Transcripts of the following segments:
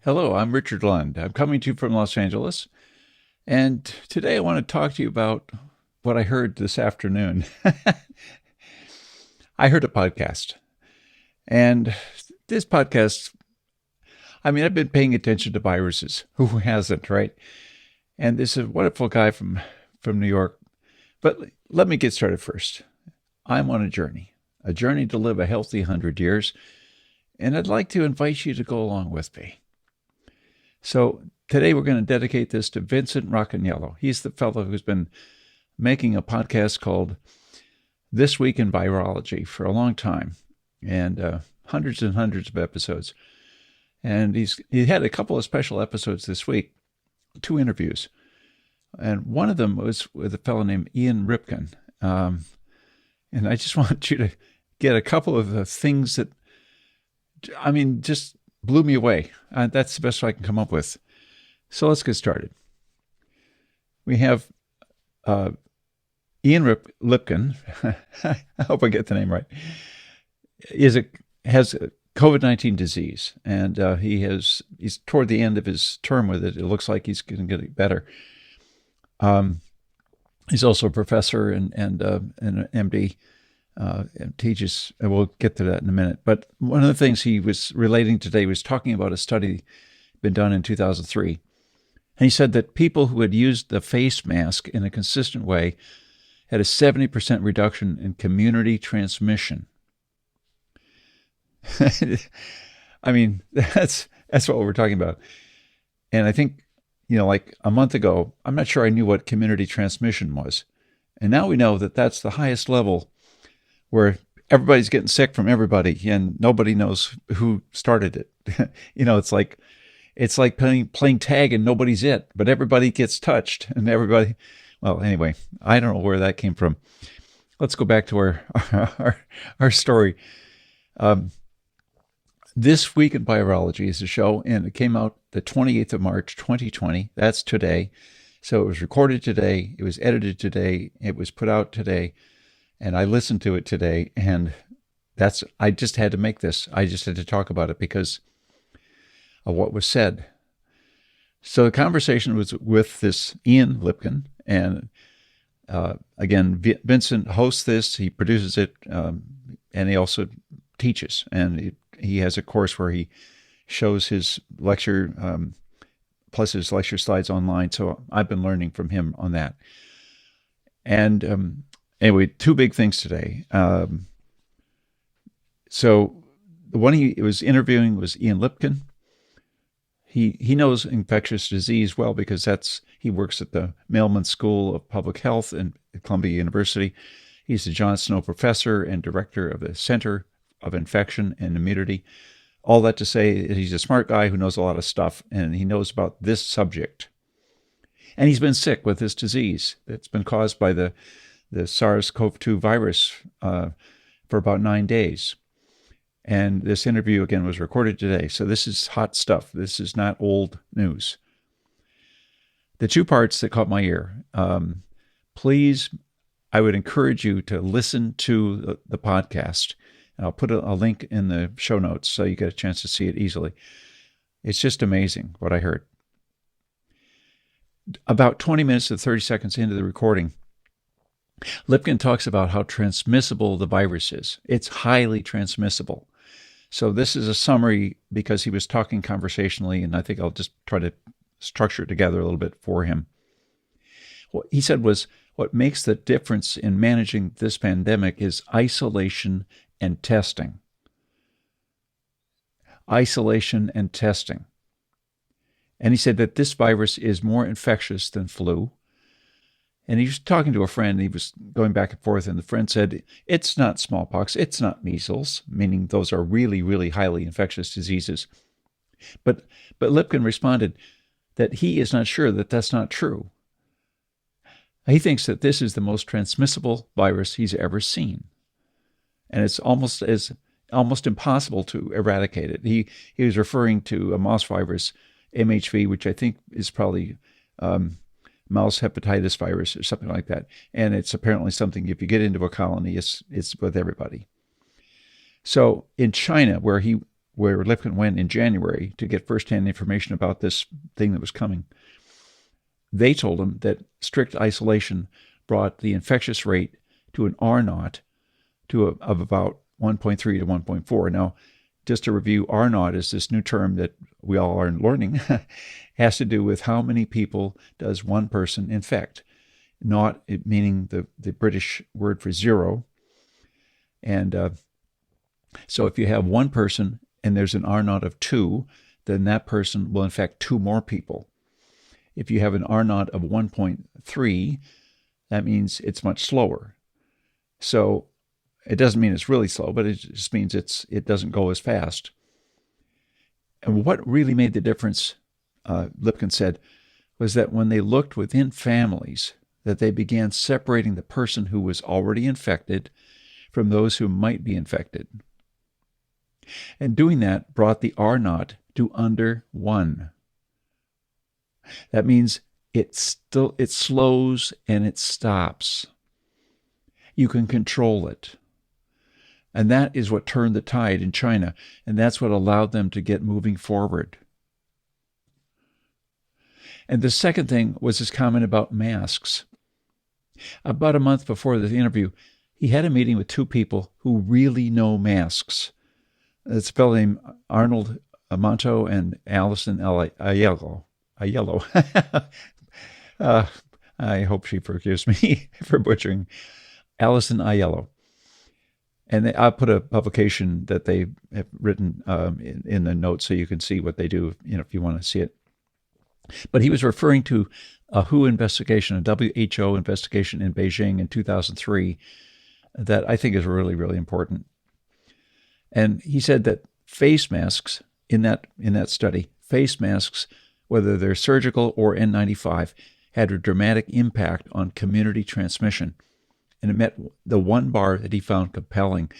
Hello, I'm Richard Lund. I'm coming to you from Los Angeles, and today I want to talk to you about what I heard this afternoon. I heard a podcast, and this podcast, I've been paying attention to viruses. Who hasn't, right? And this is a wonderful guy from New York. But let me get started first. I'm on a journey to live a healthy 100 years, and I'd like to invite you to go along with me. So today we're going to dedicate this to Vincent Racaniello. He's the fellow who's been making a podcast called This Week in Virology for a long time, and hundreds and hundreds of episodes. And he had a couple of special episodes this week, 2 interviews. And one of them was with a fellow named Ian Lipkin. And I just want you to get a couple of the things that, just blew me away. That's the best I can come up with. So let's get started. We have Ian Lipkin. I hope I get the name right. Has a COVID-19 disease, and he's toward the end of his term with it. It looks like he's going to get better. He's also a professor and an MD. And teaches, and we'll get to that in a minute. But one of the things he was relating today was talking about a study been done in 2003. And he said that people who had used the face mask in a consistent way had a 70% reduction in community transmission. That's what we're talking about. And I think, like a month ago, I'm not sure I knew what community transmission was. And now we know that that's the highest level where everybody's getting sick from everybody and nobody knows who started it. It's like playing tag and nobody's it, but everybody gets touched and everybody. Well, anyway, I don't know where that came from. Let's go back to our story. This Week in Virology is a show, and it came out the 28th of March, 2020. That's today. So it was recorded today. It was edited today. It was put out today. And I listened to it today, and I just had to make this. I just had to talk about it because of what was said. So the conversation was with this Ian Lipkin, and again, Vincent hosts this. He produces it, and he also teaches. And he has a course where he shows his lecture, plus his lecture slides online. So I've been learning from him on that. And anyway, 2 big things today. So the one he was interviewing was Ian Lipkin. He knows infectious disease well because he works at the Mailman School of Public Health at Columbia University. He's a John Snow professor and director of the Center of Infection and Immunity. All that to say that he's a smart guy who knows a lot of stuff, and he knows about this subject. And he's been sick with this disease that's been caused by the SARS-CoV-2 virus for about 9 days. And this interview, again, was recorded today. So this is hot stuff. This is not old news. The 2 parts that caught my ear. Please, I would encourage you to listen to the podcast. And I'll put a link in the show notes so you get a chance to see it easily. It's just amazing what I heard. About 20 minutes to 30 seconds into the recording, Lipkin talks about how transmissible the virus is. It's highly transmissible. So this is a summary because he was talking conversationally, and I think I'll just try to structure it together a little bit for him. What he said was, what makes the difference in managing this pandemic is isolation and testing. Isolation and testing. And he said that this virus is more infectious than flu. And he was talking to a friend, he was going back and forth, and the friend said, it's not smallpox, it's not measles, meaning those are really, really highly infectious diseases. But Lipkin responded that he is not sure that that's not true. He thinks that this is the most transmissible virus he's ever seen. And it's almost impossible to eradicate it. He was referring to a mouse virus, MHV, which I think is probably mouse hepatitis virus or something like that. And it's apparently something, if you get into a colony, it's with everybody. So in China, where he where Lipkin went in January to get firsthand information about this thing that was coming, they told him that strict isolation brought the infectious rate to an R naught of about 1.3 to 1.4. Now, just to review, R naught is this new term that we all are learning. Has to do with how many people does one person infect. Naught meaning the British word for zero. And so if you have one person and there's an R naught of 2, then that person will infect 2 more people. If you have an R naught of 1.3, that means it's much slower. So it doesn't mean it's really slow, but it just means it doesn't go as fast. And what really made the difference, Lipkin said, was that when they looked within families, that they began separating the person who was already infected from those who might be infected. And doing that brought the R naught to under 1. That means it slows and it stops. You can control it. And that is what turned the tide in China, and that's what allowed them to get moving forward. And the second thing was his comment about masks. About a month before the interview, he had a meeting with 2 people who really know masks. It's a fellow named Arnold Amanto and Allison E Aiello. I hope she forgives me for butchering. Allison E Aiello. And I'll put a publication that they have written in the notes so you can see what they do, if you want to see it. But he was referring to a WHO investigation, a WHO investigation in Beijing in 2003 that I think is really, really important. And he said that face masks in that study, face masks, whether they're surgical or N95, had a dramatic impact on community transmission. And it met the one bar that he found compelling,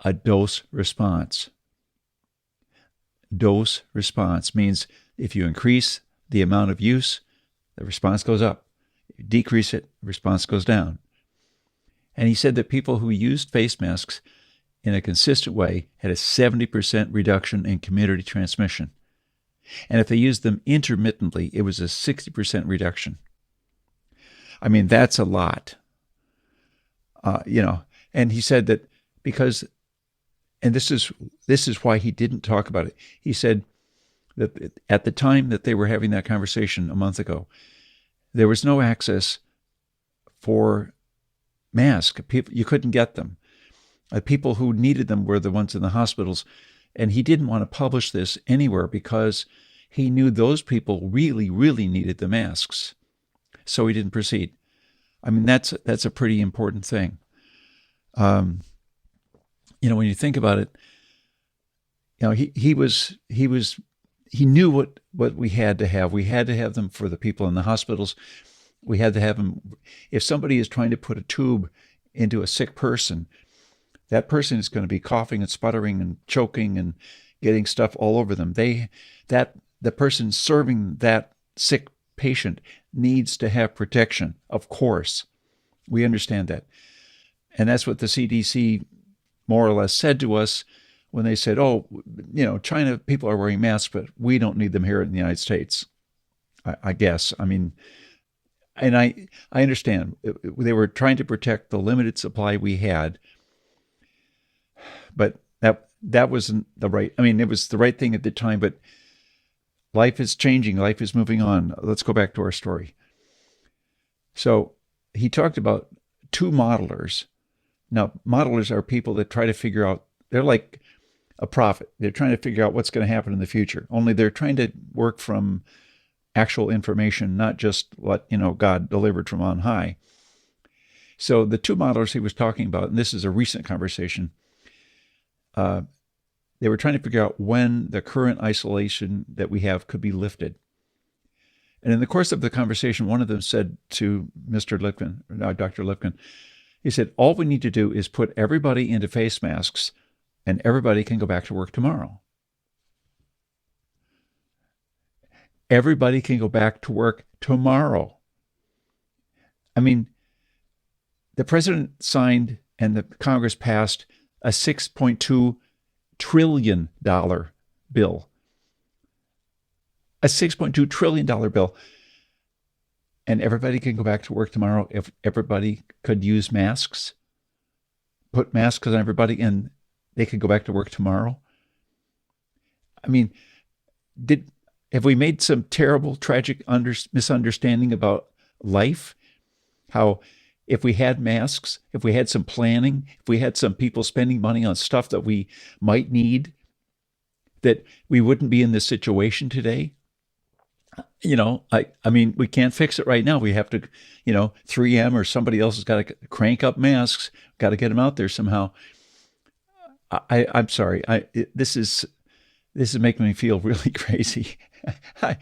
a dose response. Dose response means if you increase the amount of use, the response goes up. If you decrease it, the response goes down. And he said that people who used face masks in a consistent way had a 70% reduction in community transmission. And if they used them intermittently, it was a 60% reduction. I mean, that's a lot. And he said that because, and this is why he didn't talk about it. He said that at the time that they were having that conversation a month ago, there was no access for masks. You couldn't get them. People who needed them were the ones in the hospitals. And he didn't want to publish this anywhere because he knew those people really, really needed the masks. So he didn't proceed. I mean, that's a pretty important thing. When you think about it, he knew what we had to have. We had to have them for the people in the hospitals. We had to have them. If somebody is trying to put a tube into a sick person, that person is going to be coughing and sputtering and choking and getting stuff all over them. The person serving that sick patient needs to have protection, of course. We understand that. And that's what the CDC more or less said to us when they said, China people are wearing masks, but we don't need them here in the United States, I guess. I mean, and I understand. They were trying to protect the limited supply we had, but that wasn't the right, it was the right thing at the time, but life is changing. Life is moving on. Let's go back to our story. So he talked about 2 modelers. Now, modelers are people that try to figure out, they're like a prophet. They're trying to figure out what's going to happen in the future. Only they're trying to work from actual information, not just what, God delivered from on high. So the 2 modelers he was talking about, and this is a recent conversation, they were trying to figure out when the current isolation that we have could be lifted. And in the course of the conversation, one of them said to Dr. Lipkin, he said, all we need to do is put everybody into face masks and everybody can go back to work tomorrow. Everybody can go back to work tomorrow. I mean, the president signed and the Congress passed a $6.2 trillion bill. A $6.2 trillion bill. And everybody can go back to work tomorrow if everybody could use masks. Put masks on everybody and they could go back to work tomorrow. I mean, have we made some terrible, tragic misunderstanding about life? How if we had masks, if we had some planning, if we had some people spending money on stuff that we might need, that we wouldn't be in this situation today? I mean, we can't fix it right now. We have to, 3M or somebody else has got to crank up masks, got to get them out there somehow. I'm sorry. This is making me feel really crazy. I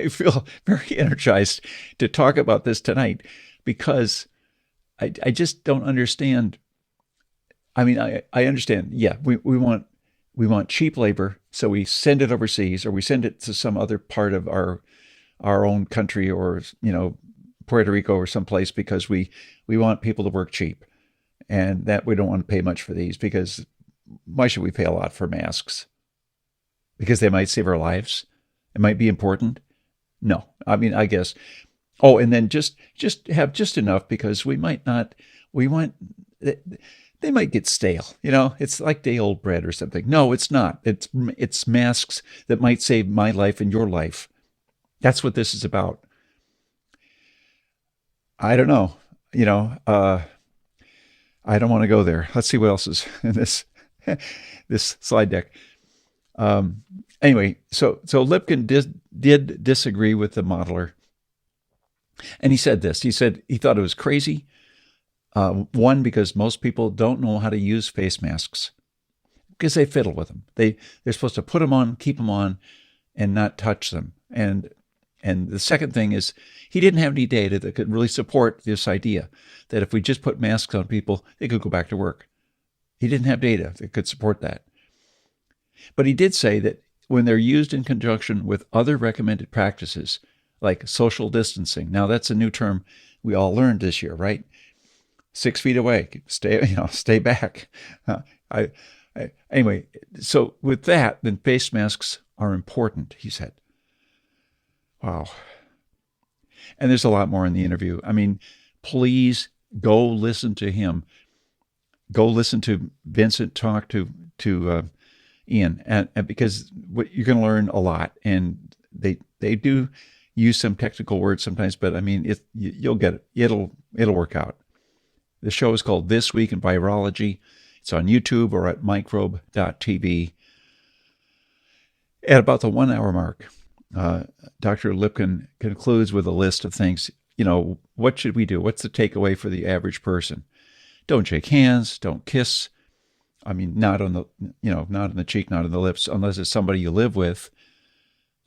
feel very energized to talk about this tonight because I just don't understand. I mean, I understand. Yeah, we want cheap labor, so we send it overseas or we send it to some other part of our own country or Puerto Rico or someplace because we want people to work cheap, and that we don't want to pay much for these because why should we pay a lot for masks? Because they might save our lives. It might be important. No, I mean, I guess. Oh, and then just have just enough because we might not. We want. They might get stale. It's like day old bread or something. No, it's not. It's masks that might save my life and your life. That's what this is about. I don't know. I don't want to go there. Let's see what else is in this slide deck. Anyway, so Lipkin did disagree with the modeler, and he said this. He said he thought it was crazy. One, because most people don't know how to use face masks because they fiddle with them. They're supposed to put them on, keep them on, and not touch them. And the second thing is he didn't have any data that could really support this idea that if we just put masks on people, they could go back to work. He didn't have data that could support that. But he did say that when they're used in conjunction with other recommended practices, like social distancing. Now, that's a new term we all learned this year, right? 6 feet away, stay back. Anyway, so with that, then face masks are important, he said. Wow. And there's a lot more in the interview. I mean, please go listen to him. Go listen to Vincent talk to Ian, and because you're going to learn a lot. And they do use some technical words sometimes, but I mean, you'll get it. It'll work out. The show is called This Week in Virology. It's on YouTube or at microbe.tv. At about the 1 hour mark, Dr. Lipkin concludes with a list of things. What should we do? What's the takeaway for the average person? Don't shake hands. Don't kiss. I mean, not on the cheek, not on the lips, unless it's somebody you live with.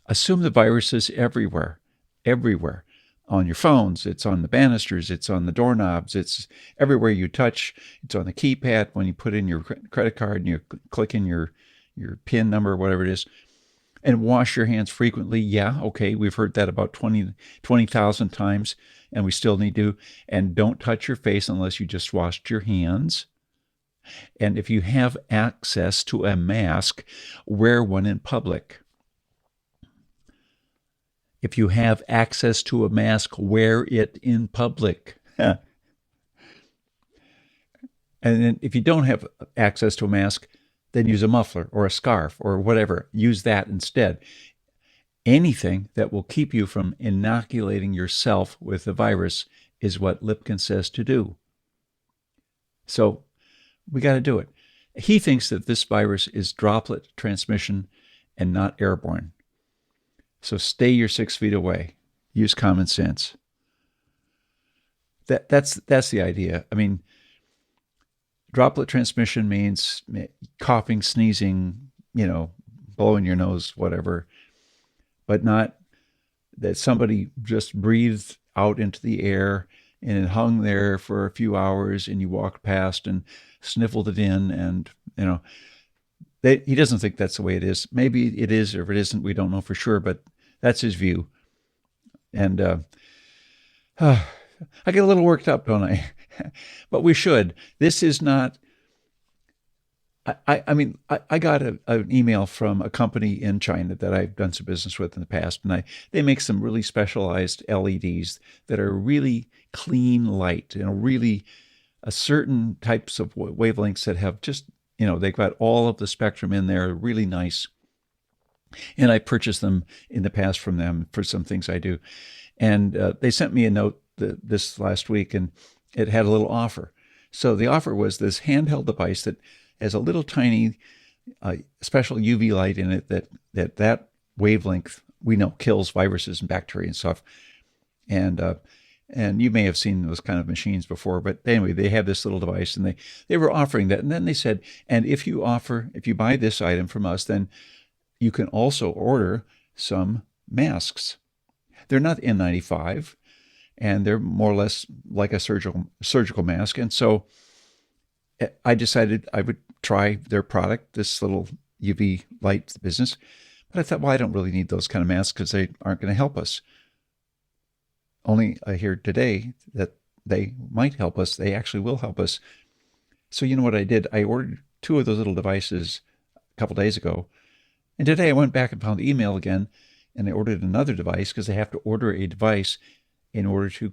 Assume the virus is everywhere. On your phones, it's on the banisters, it's on the doorknobs, it's everywhere you touch. It's on the keypad when you put in your credit card and you click in your PIN number, whatever it is. And wash your hands frequently. Yeah, okay, we've heard that about 20,000 times, and we still need to. And don't touch your face unless you just washed your hands. And if you have access to a mask, wear one in public. If you have access to a mask, wear it in public. And then if you don't have access to a mask, then use a muffler or a scarf or whatever. Use that instead. Anything that will keep you from inoculating yourself with the virus is what Lipkin says to do. So we got to do it. He thinks that this virus is droplet transmission and not airborne. So stay your 6 feet away. Use common sense. That's the idea. I mean, droplet transmission means coughing, sneezing, blowing your nose, whatever, but not that somebody just breathed out into the air and it hung there for a few hours and you walked past and sniffled it in and, he doesn't think that's the way it is. Maybe it is, or if it isn't, we don't know for sure, but that's his view. And I get a little worked up, don't I? But we should. This is not I got an email from a company in China that I've done some business with in the past, and they make some really specialized LEDs that are really clean light, really a certain types of wavelengths that have just, they've got all of the spectrum in there, really nice. And I purchased them in the past from them for some things I do. And they sent me a note this last week, and it had a little offer. So the offer was this handheld device that has a little tiny special UV light in it that wavelength we know kills viruses and bacteria and stuff. And you may have seen those kind of machines before, but anyway, they have this little device, and they were offering that. And then they said, and if you buy this item from us, then you can also order some masks. They're not N95, and they're more or less like a surgical mask. And so I decided I would try their product, this little UV light business. But I thought, well, I don't really need those kind of masks because they aren't going to help us. Only I hear today that they might help us. They actually will help us. So you know what I did? I ordered 2 of those little devices a couple days ago. And today I went back and found the email again, and I ordered another device because they have to order a device in order to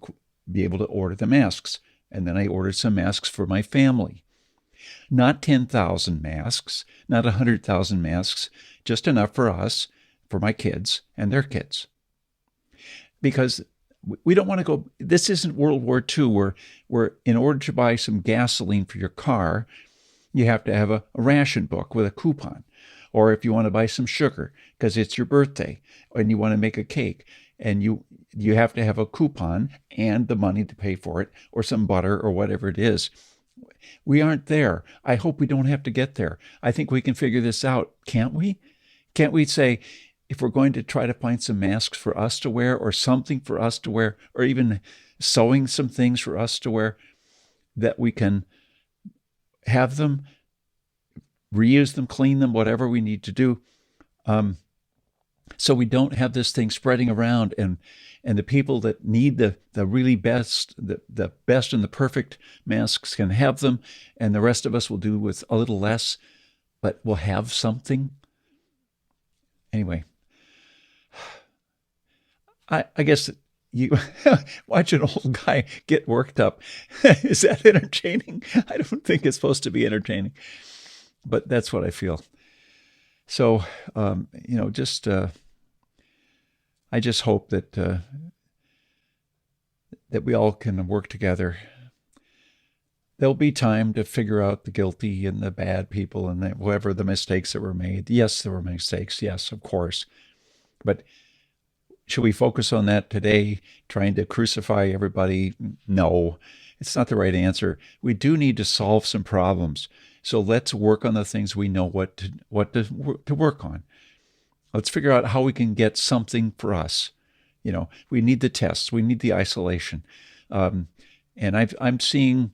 be able to order the masks. And then I ordered some masks for my family. Not 10,000 masks, not 100,000 masks, just enough for us, for my kids and their kids. Because we don't want to go, this isn't World War II where in order to buy some gasoline for your car, you have to have a ration book with a coupon. Or if you want to buy some sugar because it's your birthday and you want to make a cake, and you have to have a coupon and the money to pay for it, or some butter or whatever it is. We aren't there. I hope we don't have to get there. I think we can figure this out, can't we? Can't we say, if we're going to try to find some masks for us to wear, or something for us to wear, or even sewing some things for us to wear, that we can have them, reuse them, clean them, whatever we need to do, so we don't have this thing spreading around, and the people that need the really best, the best and the perfect masks can have them, and the rest of us will do with a little less, but we'll have something. Anyway, I guess you watch an old guy get worked up. Is that entertaining? I don't think it's supposed to be entertaining, but that's what I feel. So, I just hope that that we all can work together. There'll be time to figure out the guilty and the bad people and whoever the mistakes that were made. Yes, there were mistakes. Yes, of course. But should we focus on that today, trying to crucify everybody? No, it's not the right answer. We do need to solve some problems. So let's work on the things we know what to work on. Let's figure out how we can get something for us. We need the tests. We need the isolation. And I'm seeing,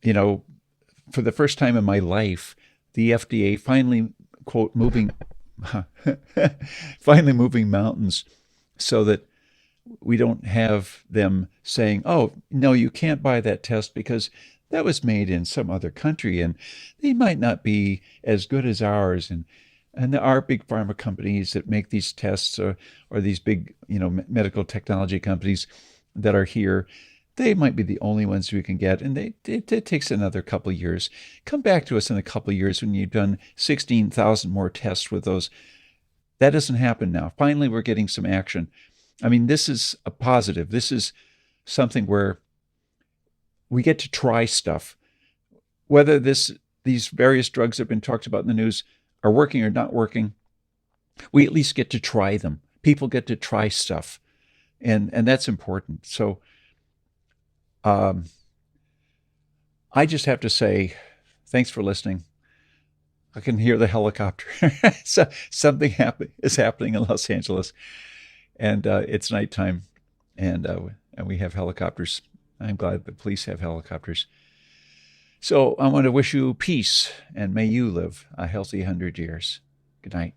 for the first time in my life, the FDA finally, quote, finally moving mountains, so that we don't have them saying, oh, no, you can't buy that test because that was made in some other country and they might not be as good as ours. And there are big pharma companies that make these tests, or these big, medical technology companies that are here. They might be the only ones we can get, and it takes another couple of years. Come back to us in a couple of years when you've done 16,000 more tests with those. That doesn't happen now. Finally, we're getting some action. I mean, this is a positive. This is something where we get to try stuff. Whether these various drugs that have been talked about in the news are working or not working, we at least get to try them. People get to try stuff, and that's important. So I just have to say, thanks for listening. I can hear the helicopter. So something is happening in Los Angeles, and it's nighttime, and we have helicopters. I'm glad the police have helicopters. So I want to wish you peace, and may you live a healthy 100 years. Good night.